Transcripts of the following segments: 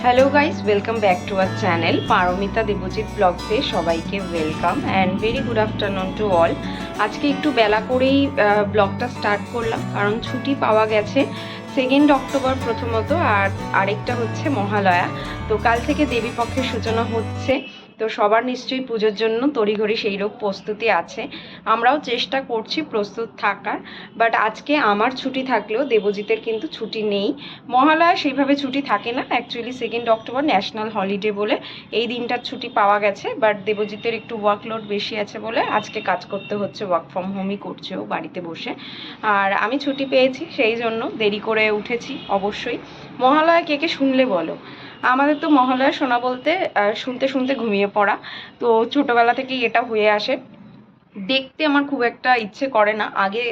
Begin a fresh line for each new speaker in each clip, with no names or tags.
Hello guys, welcome back to our channel Paramita Debjit ব্লগসে সবাইকে welcome and very good afternoon to all. আজকে একটু বেলা করেই ব্লগটা স্টার্ট করলাম, কারণ ছুটি পাওয়া গেছে 2 অক্টোবর প্রথমত, আর আরেকটা হচ্ছে মহালয়া। তো কাল থেকে দেবীপক্ষের সূচনা হচ্ছে, তো সবার নিশ্চয়ই পুজোর জন্য তড়িঘড়ি সেই রকম প্রস্তুতি আছে। আমরাও চেষ্টা করছি প্রস্তুত থাকার, বাট আজকে আমার ছুটি থাকলেও দেবজিতের কিন্তু ছুটি নেই। মহালয়া সেইভাবে ছুটি থাকে না, অ্যাকচুয়ালি 2 অক্টোবর ন্যাশনাল হলিডে বলে এই দিনটার ছুটি পাওয়া গেছে, বাট দেবজিতের একটু ওয়ার্কলোড বেশি আছে বলে আজকে কাজ করতে হচ্ছে, ওয়ার্ক ফ্রম হোমই করছে ও বাড়িতে বসে। আর আমি ছুটি পেয়েছি, সেই জন্য দেরি করে উঠেছি। অবশ্যই মহালয়া কে কে শুনলে বলো। আমাদের তো মহালয়া শোনা বলতে শুনতে শুনতে ঘুমিয়ে পড়া, তো ছোটোবেলা থেকেই এটা হয়ে আসে। দেখতে আমার খুব একটা ইচ্ছে করে না, আগে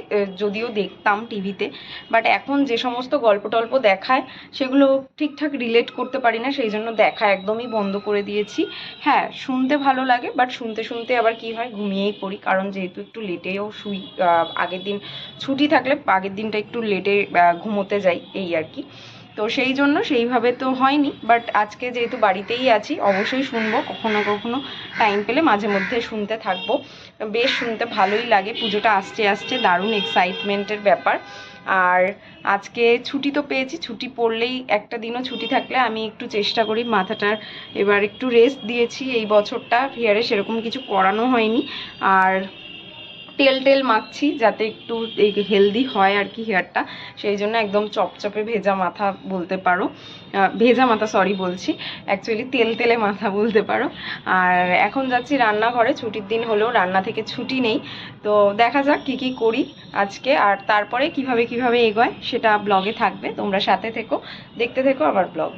যদিও দেখতাম টিভিতে, বাট এখন যে সমস্ত গল্প টল্প দেখায় সেগুলো ঠিকঠাক রিলেট করতে পারি না, সেই জন্য দেখা একদমই বন্ধ করে দিয়েছি। হ্যাঁ, শুনতে ভালো লাগে, বাট শুনতে শুনতে আবার কি হয়, ঘুমিয়েই পড়ি, কারণ যেহেতু একটু লেটেও শুই। আগের দিন ছুটি থাকলে আগের দিনটা একটু লেটে ঘুমোতে যাই, এই আর কি। তো সেই জন্য সেইভাবে তো হয়নি, বাট আজকে যেহেতু বাড়িতেই আছি অবশ্যই শুনবো, কখনো কখনো টাইম পেলে মাঝে মধ্যে শুনতে থাকবো। বেশ শুনতে ভালোই লাগে, পুজোটা আসছে আসছে, দারুণ এক্সাইটমেন্টের ব্যাপার। আর আজকে ছুটি তো পেয়েছি, ছুটি পড়লেই একটা দিনও ছুটি থাকলে আমি একটু চেষ্টা করি মাথাটার এবার একটু রেস্ট দিয়েছি এই বছরটা, হেয়ারে সেরকম কিছু করানো হয়নি। আর তেল টেল মাখছি যাতে একটু এই হেলদি হয় আর কি হেয়ারটা, সেই জন্য একদম চপচপে ভেজা মাথা বলতে পারো, ভেজা মাথা সরি বলছি, অ্যাকচুয়ালি তেল তেলে মাথা বলতে পারো। আর এখন যাচ্ছি রান্নাঘরে, ছুটির দিন হলেও রান্না থেকে ছুটি নেই, তো দেখা যাক কী কী করি আজকে, আর তারপরে কিভাবে কিভাবে এগোয় সেটা ব্লগে থাকবে, তোমরা সাথে থেকো, দেখতে থেকো আমার ব্লগ।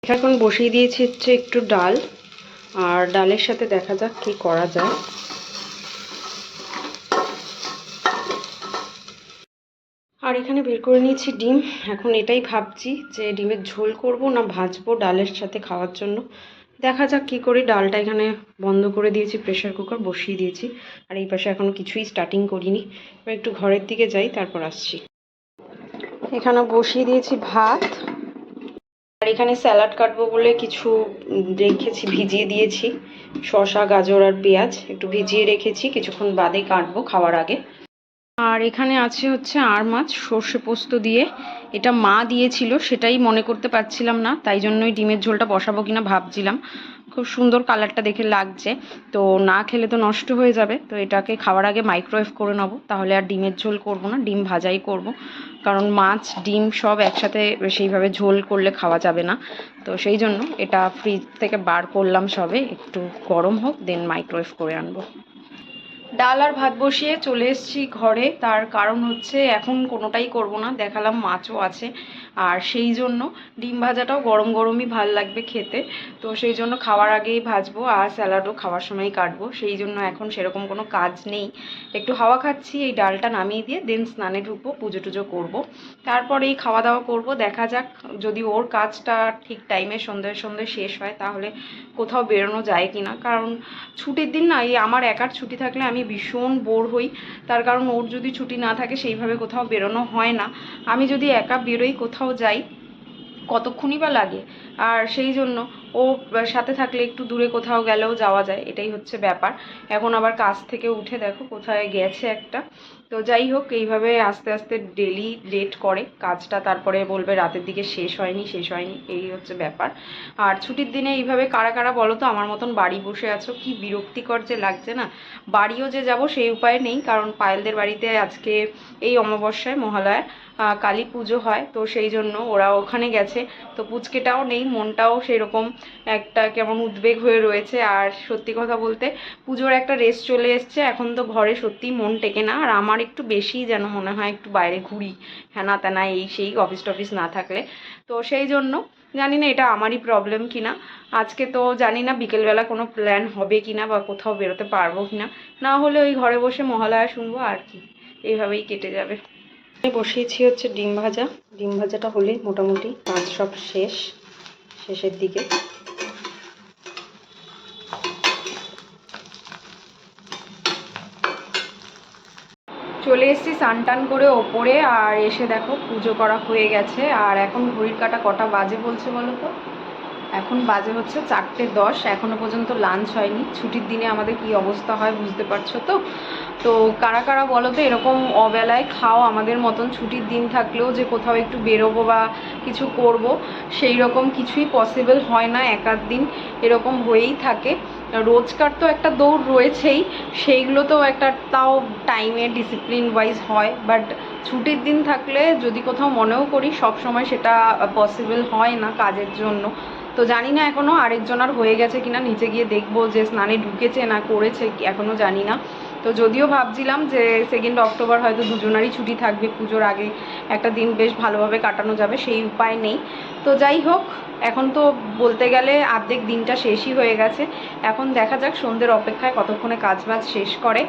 এখন বসিয়ে দিয়েছি হচ্ছে একটু ডাল, আর ডালের সাথে দেখা যাক কী করা যায়। আর এখানে বের করে নিয়েছি ডিম, এখন এটাই ভাবছি যে ডিমের ঝোল করব না ভাজবো ডালের সাথে খাওয়ার জন্য। দেখা যাক কী করি। ডালটা এখানে বন্ধ করে দিয়েছি, প্রেশার কুকার বসিয়ে দিয়েছি, আর এই পাশে এখনও কিছুই স্টার্টিং করিনি। এবার একটু ঘরের দিকে যাই, তারপর আসছি। এখানে বসিয়ে দিয়েছি ভাত, আর এখানে স্যালাড কাটবো বলে কিছু রেখেছি, ভিজিয়ে দিয়েছি, শসা গাজর আর পেঁয়াজ একটু ভিজিয়ে রেখেছি, কিছুক্ষণ বাদে কাটবো খাওয়ার আগে। আর এখানে আছে হচ্ছে আর মাছ সর্ষে পোস্ত দিয়ে, এটা মা দিয়েছিল, সেটাই মনে করতে পারছিলাম না, তাই জন্যই ডিমের ঝোলটা বসাবো কিনা ভাবছিলাম। খুব সুন্দর কালারটা দেখে লাগছে, তো না খেলে তো নষ্ট হয়ে যাবে, তো এটাকে খাওয়ার আগে মাইক্রোওয়েভ করে নেবো, তাহলে আর ডিমের ঝোল করব না, ডিম ভাজাই করব, কারণ মাছ ডিম সব একসাথে সেইভাবে ঝোল করলে খাওয়া যাবে না। তো সেই জন্য এটা ফ্রিজ থেকে বার করলাম সবে, একটু গরম হোক দেন মাইক্রোওয়েভ করে আনবো। ডাল আর ভাত বসিয়ে চলে এসেছি ঘরে, তার কারণ হচ্ছে এখন কোনোটাই করব না, দেখালাম মাছও আছে, আর সেই জন্য ডিম ভাজাটাও গরম গরমই ভাল লাগবে খেতে, তো সেই জন্য খাওয়ার আগেই ভাজবো, আর স্যালাডও খাওয়ার সময়ই কাটবো, সেই জন্য এখন সেরকম কোনো কাজ নেই, একটু হাওয়া খাচ্ছি, এই ডালটা নামিয়ে দিয়ে দেন স্নানে ঢুকবো, পুজো টুজো করবো, তারপরেই খাওয়া দাওয়া করব। দেখা যাক, যদি ওর কাজটা ঠিক টাইমে সন্ধ্যে সন্ধ্যে শেষ হয় তাহলে কোথাও বেরোনো যায় কি না, কারণ ছুটির দিন না, এই আমার একার ছুটি থাকলে আমি ভীষণ বোর হই, তার কারণ ওর যদি ছুটি না থাকে সেইভাবে কোথাও বেরোনো হয় না, আমি যদি একা বেরোই কোথাও যাই কতক্ষণই বা লাগে, আর সেই জন্য ও সাথে থাকলে একটু দূরে কোথাও গেলেও যাওয়া যায়, এটাই হচ্ছে ব্যাপার। এখন আবার কাজ থেকে উঠে দেখো কোথায় গেছে একটা, তো যাই হোক এইভাবে আস্তে আস্তে ডেলি লেট করে কাজটা, তারপরে বলবে রাতের দিকে শেষ হয়নি শেষ হয়নি, এই হচ্ছে ব্যাপার। আর ছুটির দিনে এইভাবে কারা কারা বলো তো আমার মতন বাড়ি বসে আছো, কি বিরক্তিকর যে লাগছে না। বাড়িও যে যাব সেই উপায় নেই, কারণ পায়েলদের বাড়িতে আজকে এই অমাবস্যায় মহালয়ায় কালী পুজো হয়, তো সেই জন্য ওরা ওখানে গেছে, তো পুচকেটাও নেই, মনটাও সেরকম একটা কেমন উদ্বেগ হয়ে রয়েছে। আর সত্যি কথা বলতে পুজোর একটা রেস চলে এসছে, এখন তো ঘরে সত্যিই মন টেকে না, আর আমার একটু বেশিই যেন মনে হয় একটু বাইরে ঘুরি, হ্যানা ত্যানা এই সেই, অফিস টফিস না থাকলে, তো সেই জন্য জানি না এটা আমারই প্রবলেম কিনা। আজকে তো জানি না বিকেলবেলা কোনো প্ল্যান হবে কিনা বা কোথাও বেরোতে পারবো কিনা, না হলে ওই ঘরে বসে মহালয়া শুনবো আর কি, এইভাবেই কেটে যাবে। বসিয়েছি হচ্ছে ডিম ভাজা, ডিম ভাজাটা হলেই মোটামুটি কাজ সব শেষ, শেষের দিকে। চলে চলে এসেছি স্নান টান করে ওপরে, আর এসে দেখো পুজো করা হয়ে গেছে। আর এখন ঘড়ির কাঁটা কটা বাজে বলছে বলো তো? এখন বাজে হচ্ছে 4:10। এখনও পর্যন্ত লাঞ্চ হয়নি। ছুটির দিনে আমাদের কি অবস্থা হয় বুঝতে পারছো তো। তো কারা কারা বলো তো এরকম অবেলায় খাও আমাদের মতন? ছুটির দিন থাকলেও যে কোথাও একটু বেরোবো বা কিছু করব, সেই রকম কিছুই পসিবল হয় না। এক আধ দিন এরকম হয়েই থাকে। রোজকার তো একটা দৌড় রয়েছেই, সেইগুলো তো একটা তাও টাইমে ডিসিপ্লিন ওয়াইজ হয়। বাট ছুটির দিন থাকলে যদি কোথাও মনেও করি, সব সময় সেটা পসিবল হয় না কাজের জন্য। তো জানি না এখনও আরেকজনার হয়ে গেছে কিনা, নিচে গিয়ে দেখবো যে স্নানে ঢুকেছে না করেছে এখনও জানি না। তো যদিও ভাবছিলাম যে 2 অক্টোবর হয়তো দুজনারই ছুটি থাকবে, পুজোর আগে একটা দিন বেশ ভালোভাবে কাটানো যাবে, সেই উপায় নেই। তো যাই হোক, এখন তো বলতে গেলে অর্ধেক দিনটা শেষই হয়ে গেছে। এখন দেখা যাক সন্ধ্যের অপেক্ষায় কতক্ষণে কাজবাজ শেষ করে,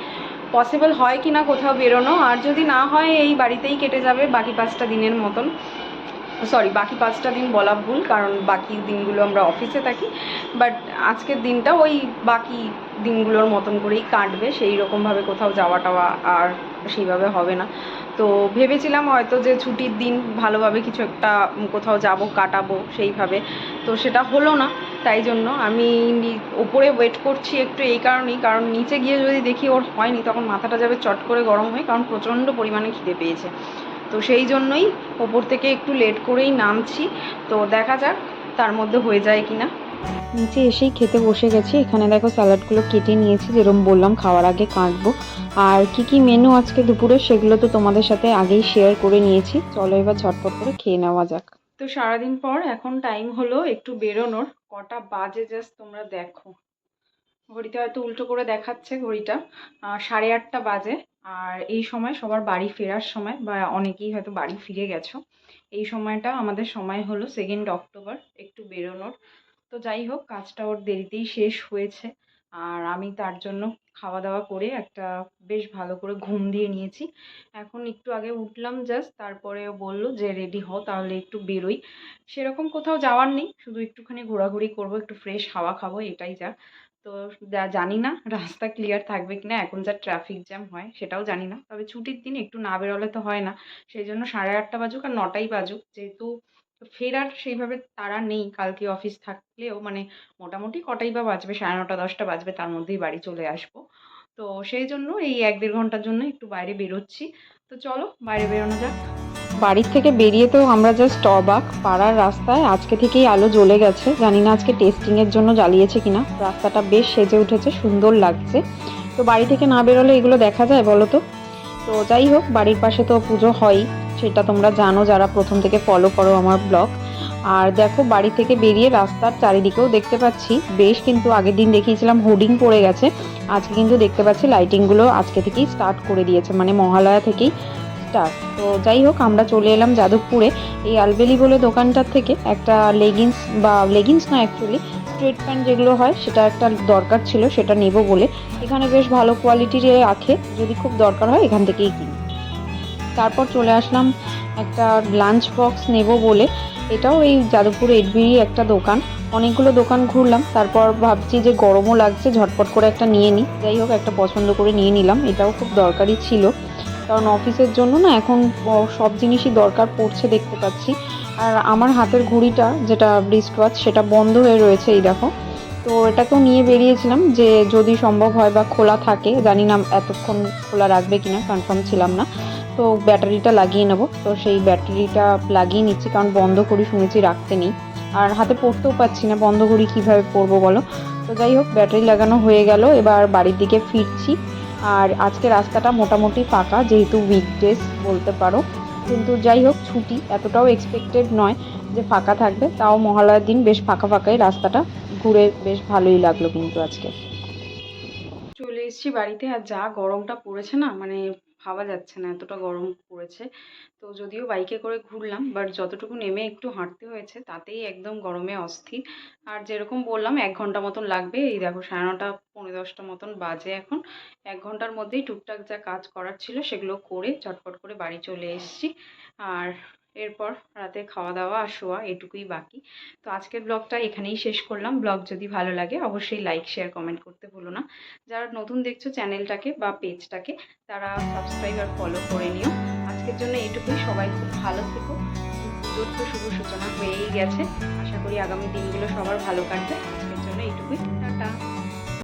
পসিবল হয় কি না কোথাও বেরোনো। আর যদি না হয় এই বাড়িতেই কেটে যাবে বাকি 5টা দিনের মতন। বাকি 5টা দিন বলা ভুল, কারণ বাকি দিনগুলো আমরা অফিসে থাকি। বাট আজকের দিনটা ওই বাকি দিনগুলোর মতন করেই কাটবে, সেই রকমভাবে কোথাও যাওয়া টাওয়া আর সেইভাবে হবে না। তো ভেবেছিলাম হয়তো যে ছুটির দিন ভালোভাবে কিছু একটা কোথাও যাব কাটাবো সেইভাবে, তো সেটা হলো না। তাই জন্য আমি ওপরে ওয়েট করছি একটু, এই কারণেই, কারণ নিচে গিয়ে যদি দেখি ওর হয়নি তখন মাথাটা যাবে চট করে গরম হয়ে, কারণ প্রচণ্ড পরিমাণে খিদে পেয়েছে। তো সেই জন্যই ওপর থেকে একটু লেট করেই নামছি। তো দেখা যাক তার মধ্যে হয়ে যায় কি না। নিচে এসেই খেতে বসে গেছি। এখানে দেখো স্যালাডগুলো কেটে নিয়েছি, যেরকম বললাম খাওয়ার আগে কাটবো। আর কি মেনু আজকে দুপুরে সেগুলো তো তোমাদের সাথে আগেই শেয়ার করে নিয়েছি। চলো এবার ঝটপট করে খেয়ে নেওয়া যাক। তো সারাদিন পর এখন টাইম হলো একটু বেরোনোর। কটা বাজে জাস্ট তোমরা দেখো, ঘড়িতে হয়তো উল্টো করে দেখাচ্ছে ঘড়িটা, 8:30 বাজে। আর এই সময় সবার বাড়ি ফেরার সময়, বা অনেকেই হয়তো বাড়ি ফিরে গেছো, এই সময়টা আমাদের সময় হলো 2 অক্টোবর একটু বেরোনোর। তো যাই হোক, কাজটা ওর দেরিতেই শেষ হয়েছে। আর আমি তার জন্য খাওয়া দাওয়া করে একটা বেশ ভালো করে ঘুম দিয়ে নিয়েছি। এখন একটু আগে উঠলাম জাস্ট, তারপরে ও বললো যে রেডি হও তাহলে একটু বেরোই। সেরকম কোথাও যাওয়ার নেই, শুধু একটুখানি ঘোরাঘুরি করবো, একটু ফ্রেশ হাওয়া খাবো, এটাই যা। তো জানি না রাস্তা ক্লিয়ার থাকবে কিনা, এখন যা ট্রাফিক জ্যাম হয় সেটাও জানি না। তবে ছুটির দিন একটু না বেরোলে তো হয় না, সেই জন্য 8:30 বাজুক আর 9টাই বাজুক, যেহেতু ফেরার সেইভাবে তাড়া নেই। কালকে অফিস থাকলেও মানে মোটামুটি কটাই বা বাজবে, 9:30 10টা বাজবে, তার মধ্যেই বাড়ি চলে আসবো। তো সেই জন্য এই 1-1.5 ঘন্টার জন্য একটু বাইরে বেরোচ্ছি। তো চলো বাইরে বেরোনো যাক। বাড়ির থেকে বেরিয়ে তো আমরা জাস্ট অবাক, পাড়ার রাস্তায় আজকে থেকেই আলো জ্বলে গেছে। জানি না আজকে টেস্টিংয়ের জন্য জ্বালিয়েছে কিনা। রাস্তাটা বেশ সেজে উঠেছে, সুন্দর লাগছে। তো বাড়ি থেকে না বেরোলে এগুলো দেখা যায় বলো তো? তো যাই হোক, বাড়ির পাশে তো পুজো হয়ই, সেটা তোমরা জানো যারা প্রথম থেকে ফলো করো আমার ব্লগ। আর দেখো বাড়ি থেকে বেরিয়ে রাস্তার চারিদিকেও দেখতে পাচ্ছি বেশ, কিন্তু আগের দিন দেখিয়েছিলাম হোর্ডিং পড়ে গেছে, আজকে কিন্তু দেখতে পাচ্ছি লাইটিংগুলো আজকে থেকেই স্টার্ট করে দিয়েছে, মানে মহালয়া থেকেই স্টার্ট। তো যাই হোক, আমরা চলে এলাম যাদবপুরে। এই আলবেলি বলে দোকানটার থেকে একটা লেগিংস, বা লেগিংস না অ্যাকচুয়ালি স্ট্রেট প্যান্ট যেগুলো হয়, সেটা একটা দরকার ছিল, সেটা নেব বলে। এখানে বেশ ভালো কোয়ালিটির রাখে, যদি খুব দরকার হয় এখান থেকেই কিনি। তারপর চলে আসলাম একটা লাঞ্চ বক্স নেব বলে। এটাও এই যাদবপুর এডবিরি একটা দোকান। অনেকগুলো দোকান ঘুরলাম, তারপর ভাবছি যে গরমও লাগছে, ঝটপট করে একটা নিয়ে নিই। যাই হোক, একটা পছন্দ করে নিয়ে নিলাম, এটাও খুব দরকারি ছিল, কারণ অফিসের জন্য না এখন সব জিনিসই দরকার পড়ছে দেখতে পাচ্ছি। আর আমার হাতের ঘড়িটা যেটা রিস্ট ওয়াচ, সেটা বন্ধ হয়ে রয়েছে, এই দেখো। তো এটাকেও নিয়ে বেরিয়েছিলাম যে যদি সম্ভব হয় বা খোলা থাকে, জানি না এতক্ষণ খোলা রাখবে কিনা, কনফার্ম ছিলাম না। তো ব্যাটারিটা লাগিয়ে নেব, তো সেই ব্যাটারিটা লাগিয়ে নিচ্ছি, কারণ বন্ধ ঘড়ি শুনেছি রাখতে নেই। আর হাতে পড়তেও পাচ্ছি না, বন্ধ ঘড়ি কীভাবে পরবো বলো। তো যাই হোক, ব্যাটারি লাগানো হয়ে গেল, এবার বাড়ির দিকে ফিরছি। আর আজকে রাস্তাটা মোটামুটি ফাঁকা, যেহেতু উইকডেজ বলতে পারো। কিন্তু যাই হোক, ছুটি এতটাও এক্সপেক্টেড নয় যে ফাঁকা থাকবে, তাও মহালয়ার দিন বেশ ফাঁকা ফাঁকাই রাস্তাটা, ঘুরে বেশ ভালোই লাগলো কিন্তু আজকে। চলে এসেছি বাড়িতে, আর যা গরমটা পড়েছে না, মানে ভাবা যাচ্ছে না এতটা গরম পড়েছে। তো যদিও বাইকে করে ঘুরলাম, বাট যতটুকু নেমে একটু হাঁটতে হয়েছে তাতেই একদম গরমে অস্থির। আর যেরকম বললাম 1 ঘন্টা মতন লাগবে, এই দেখো 9:30 পৌনে 10টা মতন বাজে এখন। 1 ঘন্টার মধ্যেই টুকটাক যা কাজ করার ছিল সেগুলো করে চটপট করে বাড়ি চলে এসেছি। আর এরপর রাতে খাওয়া দাওয়া আর শোয়া এটুকুই বাকি। তো আজকের ব্লগটা এখানেই শেষ করলাম। ব্লগ যদি ভালো লাগে অবশ্যই লাইক শেয়ার কমেন্ট করতে ভুলো না। যারা নতুন দেখছো চ্যানেলটাকে বা পেজটাকে তারা সাবস্ক্রাইব আর ফলো করে নিও। আজকের জন্য এটুকুই। সবাই খুব ভালো থেকো। পুজোর তো শুভ সূচনা হয়েই গেছে, আশা করি আগামী দিনগুলো সবার ভালো কাটবে। আজকের